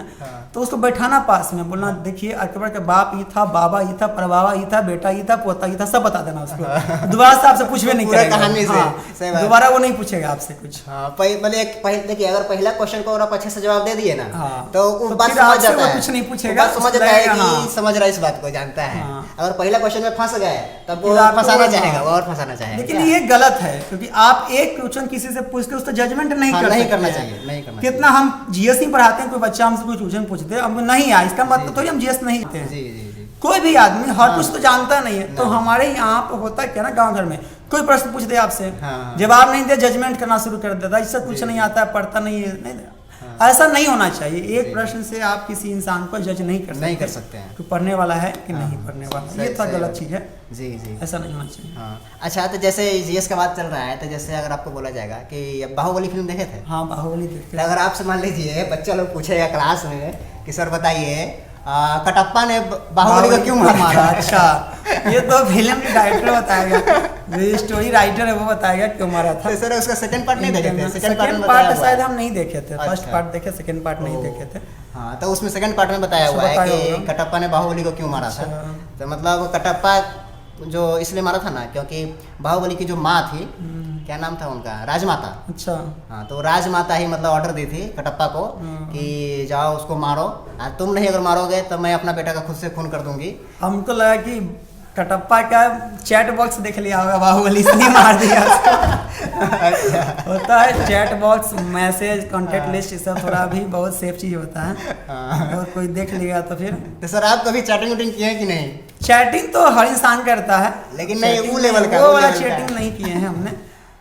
तो उसको बैठाना पास में, बोलना देखिए अकबर के बाप ये था, बाबा ये था, प्रबाबा ये था, बेटा ये था, पोता ये था, सब बता देना उसको। दोबारा से आपसे पूछवे नहीं पूरा करेगा, कहानी से, हाँ, सही बात। दोबारा वो नहीं पूछेगा आपसे कुछ। हाँ, देखिए अगर पहला क्वेश्चन को और आप अच्छे से जवाब दे दिए ना, हाँ, तो वो तो बात फिर समझ आपसे जाता वो है, कुछ नहीं पूछेगा, वो बात समझ जाता है कि हाँ। समझ रहा है, इस बात को जानता है। हाँ। अगर पहला क्वेश्चन में फंस गए तब वो फिर आपको फंसाना हाँ। चाहेगा, वो और फंसाना चाहेगा। लेकिन ये गलत है क्योंकि आप एक क्वेश्चन किसी से पूछ के उसका जजमेंट नहीं कर नहीं सकते करना हैं। चाहिए, नहीं करना कितना हम जीएस नहीं पढ़ाते हैं, कोई बच्चा हमसे कोई ट्यूशन पूछते हैं, हमको नहीं आया इसका मतलब थोड़ी हम जीएस नहीं देते हैं। जी जी जी। कोई भी आदमी हर कुछ तो जानता नहीं है। तो हमारे यहाँ पे होता क्या ना, गांव घर में कोई प्रश्न पूछ दे आपसे, हाँ। जवाब नहीं दे, जजमेंट करना शुरू कर देता, इससे कुछ नहीं आता है, पढ़ता नहीं है, नहीं। ऐसा नहीं होना चाहिए। एक प्रश्न से आप किसी इंसान को जज नहीं कर सकते हैं कि पढ़ने वाला है कि नहीं पढ़ने वाला, ये तो गलत चीज़ है। जी जी, ऐसा नहीं होना चाहिए। हाँ। अच्छा, तो जैसे जीएस का बात चल रहा है, तो जैसे अगर आपको बोला जाएगा कि बाहुबली फिल्म देखे थे? हाँ बाहुबली देखते तो अगर आपसे मान लीजिए बच्चा लोग पूछेगा क्लास में कि सर बताइए कटप्पा ने बाहुबली को क्यों मारा? अच्छा, ये तो फिल्म के डायरेक्टर बताएगा, जो स्टोरी राइटर है वो बताएगा क्यों मारा था। तो सर उसका सेकंड पार्ट नहीं देखे थे? सेकंड पार्ट शायद हम नहीं देखे थे, फर्स्ट पार्ट देखे, सेकंड पार्ट नहीं देखे थे। हाँ, तो उसमें सेकंड पार्ट में बताया हुआ है कि कटप्पा ने बाहुबली को क्यों मारा था। तो मतलब कटप्पा जो इसलिए मारा था ना, क्योंकि बाहुबली की जो माँ थी, क्या नाम था उनका, राजमाता। अच्छा। हाँ, तो राजमाता ही मतलब ऑर्डर दी थी कटप्पा को कि जाओ उसको मारो, तुम नहीं अगर मारोगे तो मैं अपना बेटा का खुद से खून कर दूंगी। हमको लगा कि कटप्पा का चैट बॉक्स देख लिया होगा, बाहुबली इसलिए मार दिया उसको। अच्छा। होता है chat box, message, contact list, ये सब थोड़ा भी बहुत सेफ चीज होता है। और कोई देख लिया तो फिर। तो सर आप कभी चैटिंग वैटिंग किए हैं कि नहीं? चैटिंग तो हर इंसान करता है, लेकिन नहीं वो लेवल का, वो वाला चैटिंग नहीं किए हैं हमने,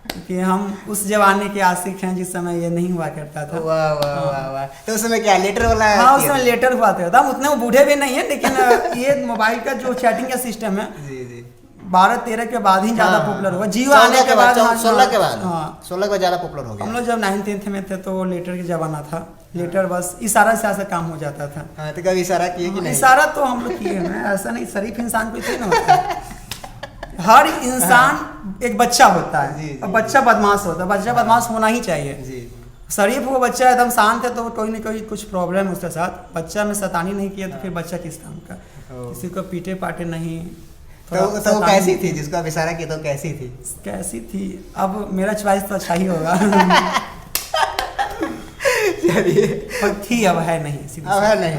क्योंकि हम उस जमाने के आशिक हैं जिस समय ये नहीं हुआ करता था। वाह वाह वाह वाह। तो उस समय क्या लेटर वाला? हाँ उस समय लेटर हुआ था, हम उतने बूढ़े भी नहीं है, लेकिन ये मोबाइल का जो चैटिंग का सिस्टम है जी जी 12-13 के बाद ही ज्यादा पॉपुलर हुआ। जियो 14 आने के बाद, 16 के बाद, हाँ 16 के बाद ज्यादा पॉपुलर हो गया। हम लोग जब 9th-10th में थे तो लेटर के जमाना था, लेटर बस इशारा से ऐसा काम हो जाता था। हाँ, तो कभी इशारा किए कि नहीं? इशारा तो हम लोग किए हैं, ऐसा नहीं, शरीफ इंसान कोई थोड़ी ना होता है। हर इंसान एक बच्चा होता जी, जी, है, और बच्चा बदमाश होता है, बच्चा बदमाश होना ही चाहिए जी। शरीफ वो बच्चा एकदम शांत है तो कोई ना कोई कुछ प्रॉब्लम है उसके साथ। बच्चा में शैतानी नहीं किया तो फिर बच्चा किस काम का, किसी को पीटे पाटे नहीं। तो वो कैसी थी जिसको आप इशारा किया, तो कैसी थी? कैसी थी, अब मेरा चॉइस तो अच्छा ही होगा। चलिए, थी, अब है नहीं, अब है नहीं,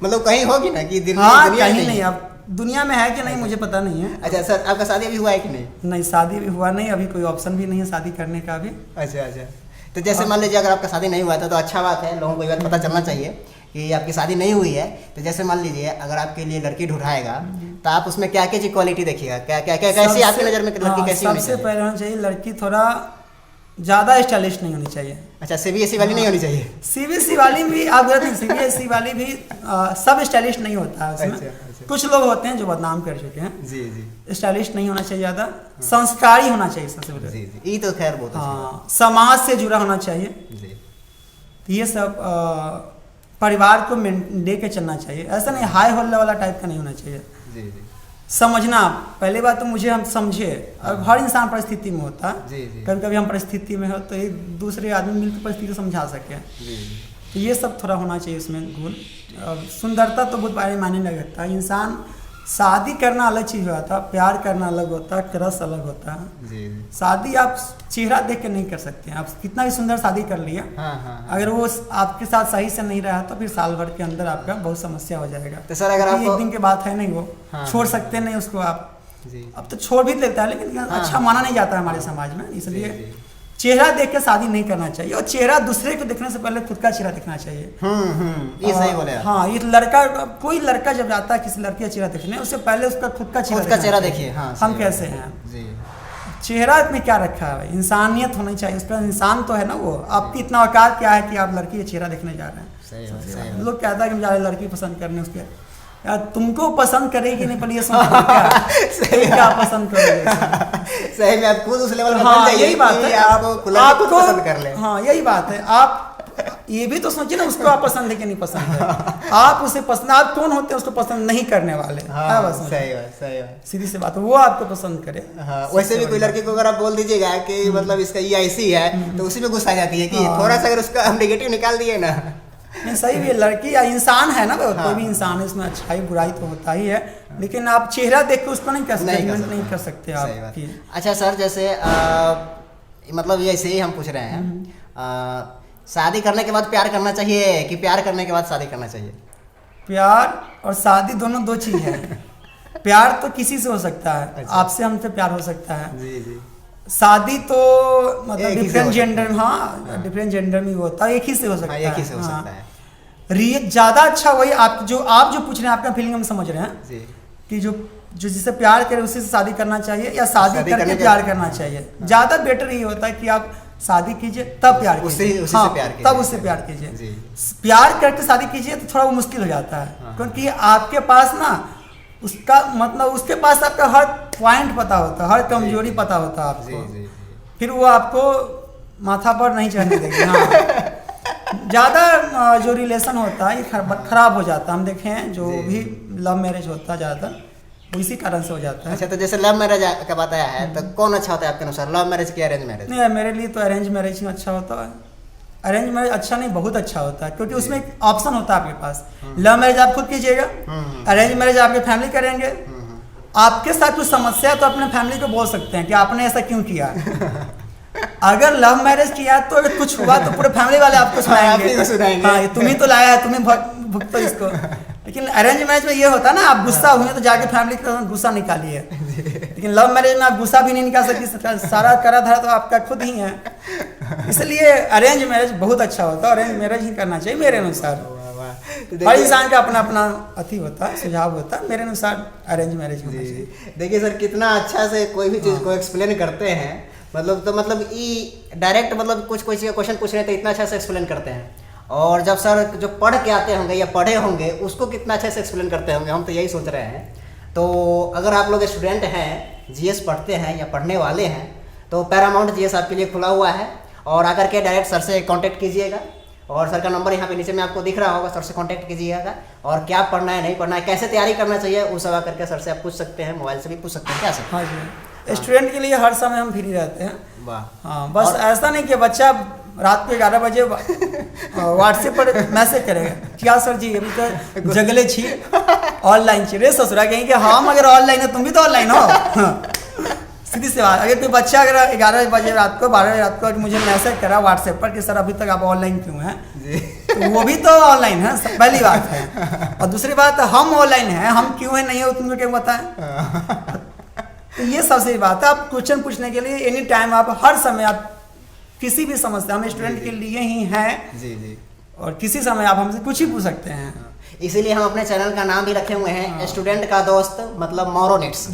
मतलब कहीं होगी ना कि हाँ कहीं नहीं, अब दुनिया में है कि नहीं मुझे पता नहीं है। अच्छा सर, आपका शादी अभी हुआ है कि नहीं? नहीं, शादी भी हुआ नहीं, अभी कोई ऑप्शन भी नहीं है शादी करने का भी। अच्छा अच्छा। तो जैसे मान लीजिए अगर आपका शादी नहीं हुआ था तो अच्छा बात है, लोगों को ये बात पता चलना चाहिए कि आपकी शादी नहीं हुई है, तो जैसे मान लीजिए अगर आपके लिए लड़की ढूंढाएगा तो आप उसमें क्या क्या चीज क्वालिटी देखिएगा, क्या क्या क्या कैसी आपकी नज़र में लड़की कैसी होनी सबसे चाहिए? पहले होना चाहिए लड़की थोड़ा ज़्यादा स्टाइलिश नहीं होनी चाहिए। अच्छा, CBSE वाली नहीं होनी चाहिए? CBSE वाली भी आप गलत नहीं, CBSE वाली भी सब स्टाइलिश नहीं होता है उसमें। अच्छा। कुछ लोग होते हैं जो बदनाम कर चुके हैं। जी जी स्टाइलिश नहीं होना चाहिए ज़्यादा, संस्कारी होना चाहिए सबसे पहले। जी जी, ये तो खैर बहुत अच्छा हाँ, समाज से जुड़ा होना चाहिए। है। जी तो ये सब परिवार को ले के चलना चाहिए। ऐसा नहीं हाई होल्ला वाला टाइप का नहीं होना चाहिए। जी जी समझना, पहली बात तो मुझे हम समझे। अब हर इंसान परिस्थिति में होता है, जी जी कभी कभी हम परिस्थिति में हो तो एक दूसरे आदमी मिलकर परिस्थिति को समझा सके। जी जी तो ये सब थोड़ा होना चाहिए उसमें गुण। अब सुंदरता तो बहुत बड़े मायने नहीं रखता है। इंसान शादी करना अलग चीज़ होता है, प्यार करना अलग होता है, क्रश अलग होता है। जी जी शादी आप चेहरा देख के नहीं कर सकते हैं। आप कितना भी सुंदर शादी कर लिया, हाँ हाँ हाँ। अगर वो आपके साथ सही से नहीं रहा तो फिर साल भर के अंदर आपका बहुत समस्या हो जाएगा। तो सर अगर क्योंकि आपको एक दिन के बात है नहीं, वो हाँ, छोड़ हाँ, सकते नहीं उसको आप। जी अब तो छोड़ भी लेता है, लेकिन अच्छा माना नहीं जाता है हमारे समाज में। इसलिए जी, जी। चेहरा देख के शादी नहीं करना चाहिए, और चेहरा दूसरे को देखने से पहले खुद का चेहरा देखना चाहिए। ये सही बोले आप। हाँ, ये लड़का, कोई लड़का जब जाता है किसी लड़की का चेहरा देखने, उससे पहले उसका खुद का खुद का देखना चेहरा चाहिए। देखिए, हाँ, हम सही कैसे बात। हैं, जी चेहरा में क्या रखा है, इंसानियत होनी चाहिए उसका। इंसान तो है ना वो। आपकी इतना औकात क्या है कि आप लड़की का चेहरा देखने जा रहे हैं। सही बात, सही बात। लोग कहता है कि मुझे लड़की पसंद करने, उसके यार तुमको पसंद करेगी नहीं, पहले ये सोचो क्या क्या पसंद करोगे। सही में आप खुद उस लेवल में हाँ, बन जाइए यही बात कि है। आपको खुला खुद पसंद कर ले। हाँ, यही बात है। आप ये भी तो सोचिए ना, उसको आप पसंद है कि नहीं पसंद है। आप उसे पसंद, आप कौन होते हैं उसको पसंद नहीं करने वाले। हाँ, बस सही बात, सही बात। सीधी सी बात है, वो आपको पसंद करे। हाँ, वैसे भी कोई लड़की को अगर आप बोल दीजिएगा कि मतलब इसका ये ऐसी है, तो उसी में गुस्सा आ जाती है कि थोड़ा सा अगर उसका हम नेगेटिव निकाल दिए ना। नहीं, सही भी है। लड़की या इंसान है ना, कोई भी इंसान है, इसमें अच्छाई बुराई तो होता ही है, लेकिन आप चेहरा देख के उसको नहीं कर सकते, नहीं कर सकते आप। अच्छा सर, जैसे मतलब ये ऐसे ही हम पूछ रहे हैं, शादी करने के बाद प्यार करना चाहिए कि प्यार करने के बाद शादी करना चाहिए? प्यार और शादी दोनों दो चीज है। प्यार तो किसी से हो सकता है। अच्छा। आपसे हमसे प्यार हो सकता है। जी जी। शादी तो मतलब एक ही से डिफरेंट हो जेंडर, सकता है। हाँ, डिफरेंट जेंडर में होता है, एक ही से हो सकता हाँ, है। एक ही से हो सकता है। ज्यादा अच्छा वही आप जो पूछ रहे हैं, आपका फीलिंग हम समझ रहे हैं जी। कि जो जिससे प्यार करे उसी से शादी करना चाहिए या शादी शादी करके करने प्यार के- करना चाहिए। ज्यादा बेटर ये होता है कि आप शादी कीजिए तब प्यार कीजिए। उसी से हाँ, प्यार कीजिए। तब उससे प्यार कीजिए। जी। प्यार करके शादी कीजिए तो थोड़ा वो मुश्किल हो जाता है। हाँ। क्योंकि आपके पास ना उसका मतलब उसके पास आपका हर पॉइंट पता होता है, हर कमजोरी पता होता है जी आपको। जी। फिर वो आपको माथा पर नहीं चढ़ने देगी। हाँ, ज़्यादा जो रिलेशन होता है ये खराब हो जाता है। हम देखें हैं जो जी। भी लव मैरिज होता है ज़्यादातर वो इसी कारण से हो जाता है। अच्छा, तो जैसे लव मैरिज का बात आया है, तो कौन अच्छा होता है आपके अनुसार, लव मैरिज की अरेंज मैरिज? नहीं, मेरे लिए तो अरेंज मैरिज ही अच्छा होता है। अरेंज मैरिज अच्छा नहीं, बहुत अच्छा होता है, क्योंकि उसमें एक ऑप्शन होता है आपके पास। लव मैरिज आप खुद कीजिएगा, अरेंज मैरिज आपके फैमिली करेंगे। आपके साथ कुछ समस्या है तो अपने फैमिली को बोल सकते हैं कि आपने ऐसा क्यों किया। अगर लव मैरिज किया तो अगर कुछ हुआ तो पूरे फैमिली वाले आपको सुनाएंगे। हाँ, तुम ही तो लाया है, तुम ही भुगतो इसको। लेकिन अरेंज मैरिज में ये होता है ना, आप गुस्सा हुए तो जाके फैमिली का गुस्सा निकालिए। लेकिन लव मैरिज में आप गुस्सा भी नहीं निकाल सकते, सारा करा धरा तो आपका खुद ही है। इसलिए अरेंज मैरिज बहुत अच्छा होता है, अरेंज मैरिज ही करना चाहिए मेरे अनुसार। हर इंसान का अपना अपना अति होता है, सुझाव होता है। मेरे अनुसार अरेंज मैरिज होना चाहिए। देखिए सर, कितना अच्छा से कोई भी चीज़ को एक्सप्लेन करते हैं, मतलब तो मतलब ये डायरेक्ट मतलब कुछ कोई क्वेश्चन पूछ रहे हैं तो इतना अच्छा से एक्सप्लेन करते हैं। और जब सर जो पढ़ के आते होंगे या पढ़े होंगे उसको कितना अच्छे से एक्सप्लेन करते होंगे, हम तो यही सोच रहे हैं। तो अगर आप लोग स्टूडेंट हैं, जीएस पढ़ते हैं या पढ़ने वाले हैं, तो पैरामाउंट जीएस आपके लिए खुला हुआ है, और आकर के डायरेक्ट सर से कांटेक्ट कीजिएगा। और सर का नंबर यहाँ पे नीचे में आपको दिख रहा होगा, सर से कांटेक्ट कीजिएगा। और क्या पढ़ना है, नहीं पढ़ना है, कैसे तैयारी करना चाहिए, वो सब आकर के सर से आप पूछ सकते हैं, मोबाइल से भी पूछ सकते हैं। क्या सर? हाँ जी, स्टूडेंट के लिए हर समय हम फ्री रहते हैं। वाह। हाँ, बस ऐसा नहीं कि बच्चा रात को 11 बजे व्हाट्सएप पर मैसेज करेगा, क्या सर जी अभी तो जगले छी ऑनलाइन छी रे ससुरा, कहेंगे कि हम अगर ऑनलाइन है तुम भी तो ऑनलाइन हो। सीधी सी बात। अगर कोई बच्चा अगर 11 बजे रात को 12 बजे रात को मुझे मैसेज करा व्हाट्सएप पर कि सर अभी तक आप ऑनलाइन क्यों हैं, तो वो भी तो ऑनलाइन है, पहली बात है। और दूसरी बात, हम ऑनलाइन हैं, हम क्यों है नहीं हो तुमको क्या बताएं। तो ये सबसे बात है। आप क्वेश्चन पूछने के लिए एनी टाइम, आप हर समय, आप किसी भी समस्या, हम स्टूडेंट के लिए ही हैं। जी जी। और किसी समय आप हमसे कुछ ही पूछ सकते हैं। इसीलिए हम अपने चैनल का नाम भी रखे हुए हैं स्टूडेंट का दोस्त, मतलब मोरो नेट्स।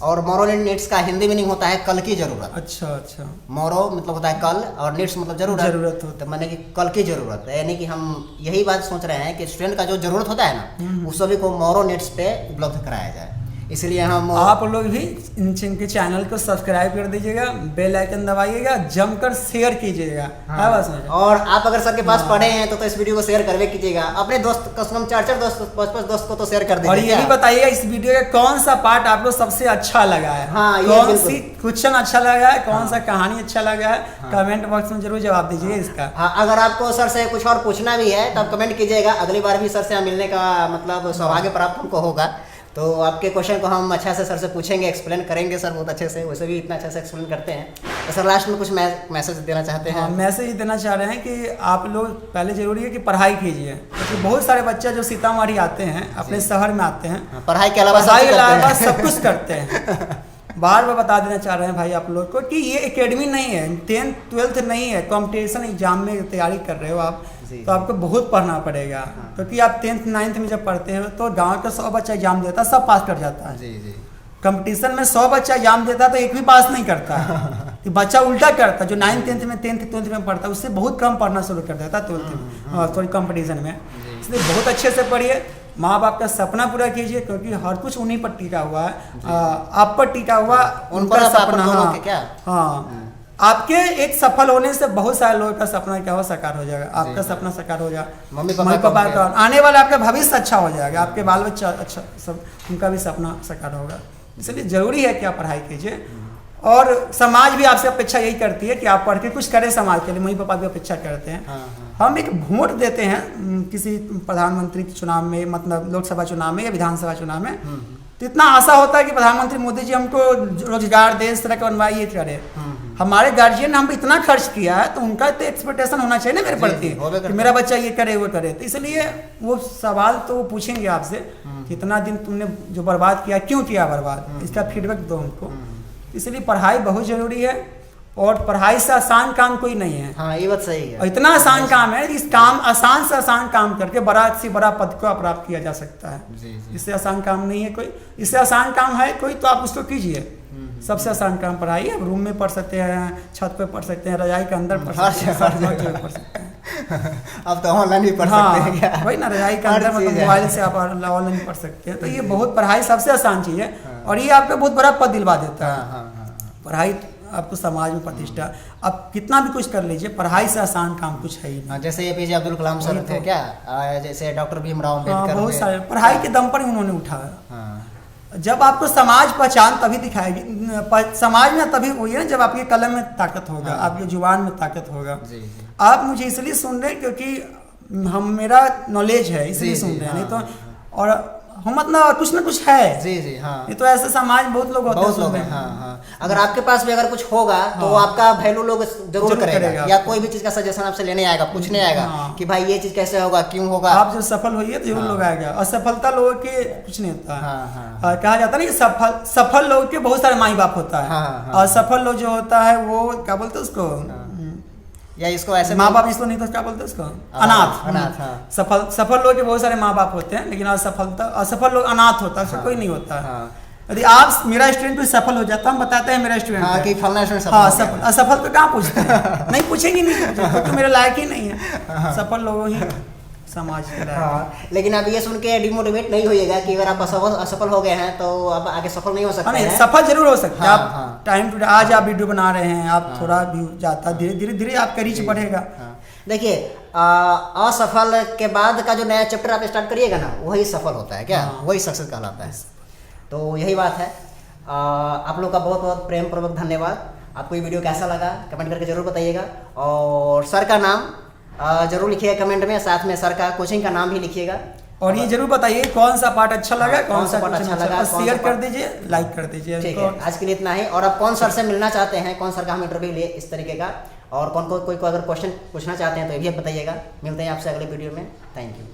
और मोरो नेट्स का हिंदी मीनिंग होता है कल की जरूरत। अच्छा अच्छा। मोरो मतलब होता है कल और नेट्स मतलब जरूरत हो, तो मैंने कि कल की जरूरत, यानी कि हम यही बात सोच रहे हैं कि स्टूडेंट का जो जरूरत होता है ना, उस सभी को मोरो नेट्स पे उपलब्ध कराया जाए। इसलिए हम आप लोग भी इनके चैनल को सब्सक्राइब कर दीजिएगा, बेल आइकन दबाइएगा, जमकर शेयर कीजिएगा। हाँ। और आप अगर सर के पास पढ़े हैं तो इस वीडियो को शेयर करवे कीजिएगा, अपने दोस्त कसम 4 दोस्त 5 दोस्त को तो शेयर कर दीजिए। और ये भी बताइएगा इस वीडियो का कौन सा पार्ट आपको सबसे अच्छा लगा है, हाँ, कौन सी क्वेश्चन अच्छा लगा है, कौन सा कहानी अच्छा लगा है, कमेंट बॉक्स में जरूर जवाब दीजिए इसका। हाँ, अगर आपको सर से कुछ और पूछना भी है तो आप कमेंट कीजिएगा, अगली बार भी सर से मिलने का मतलब सौभाग्य प्राप्त हमको होगा, तो आपके क्वेश्चन को हम अच्छा से सर से पूछेंगे, एक्सप्लेन करेंगे सर बहुत अच्छे से, वैसे भी इतना अच्छा से एक्सप्लेन करते हैं। तो सर लास्ट में कुछ मैसेज देना चाहते हैं? मैसेज देना चाह रहे हैं कि आप लोग पहले जरूरी है कि पढ़ाई कीजिए, क्योंकि बहुत सारे बच्चे जो सीतामढ़ी आते हैं अपने शहर में आते हैं, पढ़ाई के अलावा सब कुछ करते हैं। बार बार बता देना चाह रहे हैं भाई आप लोग को कि ये एकेडमी नहीं है, 10th 12th नहीं है, कंपटीशन एग्जाम में तैयारी कर रहे हो आप, तो आपको बहुत पढ़ना पड़ेगा। क्योंकि आप 10th 9th में जब पढ़ते हो तो गांव का 100 बच्चा एग्जाम देता है, सब पास कर जाता है। कंपटीशन में 100 बच्चा एग्जाम देता है तो एक भी पास नहीं करता है। तो बच्चा उल्टा करता है, जो 9th 10th में 10th 12th में पढ़ता है उससे बहुत कम पढ़ना शुरू कर देता है 12th में, सॉरी कंपटीशन में। इसलिए बहुत अच्छे से पढ़िए, माँ बाप का सपना पूरा कीजिए, क्योंकि हर कुछ उन्हीं पर टिका हुआ है, आप पर टिका हुआ उनका सपना। हाँ, आपके एक सफल होने से बहुत सारे लोगों का सपना क्या हो साकार हो जाएगा, आपका सपना साकार हो जाएगा, मम्मी पापा का आने वाला आपका भविष्य अच्छा हो जाएगा, आपके बाल बच्चा अच्छा, सब उनका भी सपना साकार होगा। इसलिए जरूरी है कि आप पढ़ाई कीजिए, और समाज भी आपसे अपेक्षा यही करती है कि आप पढ़ के कुछ करें समाज के लिए, मम्मी पापा भी अपेक्षा करते हैं। हम एक वोट देते हैं किसी प्रधानमंत्री के चुनाव में, मतलब लोकसभा चुनाव में या विधानसभा चुनाव में, तो इतना आशा होता है कि प्रधानमंत्री मोदी जी हमको रोजगार दे, सड़क बनवाए, ये करे। हमारे गार्जियन ने हम इतना खर्च किया है तो उनका तो एक्सपेक्टेशन होना चाहिए ना मेरे प्रति कि मेरा बच्चा ये करे वो करे। तो इसलिए वो सवाल तो वो पूछेंगे आपसे, कितना दिन तुमने जो बर्बाद किया, क्यों किया बर्बाद, इसका फीडबैक दो हमको। इसलिए पढ़ाई बहुत जरूरी है, और पढ़ाई से आसान काम कोई नहीं है। हाँ, ये बात सही है। और इतना आसान काम है, इस काम आसान से आसान काम करके बड़ा से बड़ा पद को प्राप्त किया जा सकता है। इससे आसान काम नहीं है कोई, इससे आसान काम है कोई तो आप उसको कीजिए। सबसे आसान काम पढ़ाई है, रूम में पढ़ सकते हैं, छत पे पढ़ सकते हैं, रजाई के अंदर पढ़ सकते हैं। अब तो ऑनलाइन भी पढ़ सकते हैं क्या? वही ना, रजाई के अंदर मतलब मोबाइल से आप ऑनलाइन पढ़ सकते हैं। तो ये बहुत पढ़ाई सबसे आसान चीज है, और ये आपको बहुत बड़ा पद दिलवा देता है। पढ़ाई आपको समाज में प्रतिष्ठा, आप कितना भी कुछ कर लीजिए, पढ़ाई से आसान काम कुछ है ही नहीं। जैसे APJ अब्दुल कलाम सर थे क्या, जैसे डॉक्टर भीमराव अम्बेडकर, बहुत सारे पढ़ाई के दम पर ही उन्होंने उठाया। जब आपको समाज पहचान तभी दिखाएगी, समाज में तभी हुई है जब आपके कलम में ताकत होगा, आपके जुबान में ताकत होगा। आप मुझे इसलिए सुन रहे हैं क्योंकि हम मेरा नॉलेज है इसलिए सुन रहे हैं, नहीं तो और हम मतलब कुछ ना कुछ है। हाँ। ये तो ऐसे समाज बहुत लोग होते हैं। हाँ। अगर आपके पास भी अगर कुछ होगा तो आपका वैल्यू लोग जरूर करेगा, या कोई भी चीज का सजेशन आपसे लेने आएगा, पूछने आएगा कि भाई ये चीज कैसे होगा, क्यों होगा। आप जब सफल होइए तो जरूर लोग आएगा, असफलता लोगों के कुछ नहीं होता। कहा जाता है ना सफल लोग के बहुत सारे माई बाप होता है, और सफल लोग जो होता है वो क्या बोलते हैं उसको, या इसको ऐसे माँ बाप, इसको नहीं तो क्या बोलते हैं उसको, अनाथ। सफल लोग के बहुत सारे माँ बाप होते हैं, लेकिन असफल लोग अनाथ होता है, कोई नहीं होता है। यदि आप मेरा स्टूडेंट भी सफल हो जाता, हम बताते हैं मेरा स्टूडेंट कि फलना स्टूडेंट सफल, असफल तो कहाँ पूछते हैं, नहीं पूछेंगे, नहीं तो मेरा लायक ही नहीं है। सफल लोगों ही समाज के लेकिन अब ये सुन के डिमोटिवेट नहीं होइएगा कि अगर आप असफल हो गए हैं तो अब आगे सफल नहीं हो सकते हैं। सफल जरूर हो सकते हैं। आप टाइम टू आज आप वीडियो बना रहे हैं, आप थोड़ा व्यू जाता, धीरे धीरे आपका रीच बढ़ेगा। देखिए, असफल के बाद का जो नया चैप्टर आप स्टार्ट करिएगा ना, वही सफल होता है क्या, वही सक्सेस कहलाता है। तो यही बात है। आप लोग का बहुत बहुत प्रेम पूर्वक धन्यवाद। आपको ये वीडियो कैसा लगा कमेंट करके जरूर बताइएगा, और सर का नाम जरूर लिखिएगा कमेंट में, साथ में सर का कोचिंग का नाम भी लिखिएगा, और ये जरूर बताइए कौन सा पार्ट अच्छा लगा, कौन सा पार्ट अच्छा लगा, शेयर कर दीजिए, लाइक कर दीजिए। ठीक है, आज के लिए इतना ही। और आप कौन सर से मिलना चाहते हैं, कौन सर का हम इंटरव्यू ले इस तरीके का, और कोई अगर क्वेश्चन पूछना चाहते हैं तो ये भी बताइएगा। मिलते हैं आपसे अगले वीडियो में। Thank you.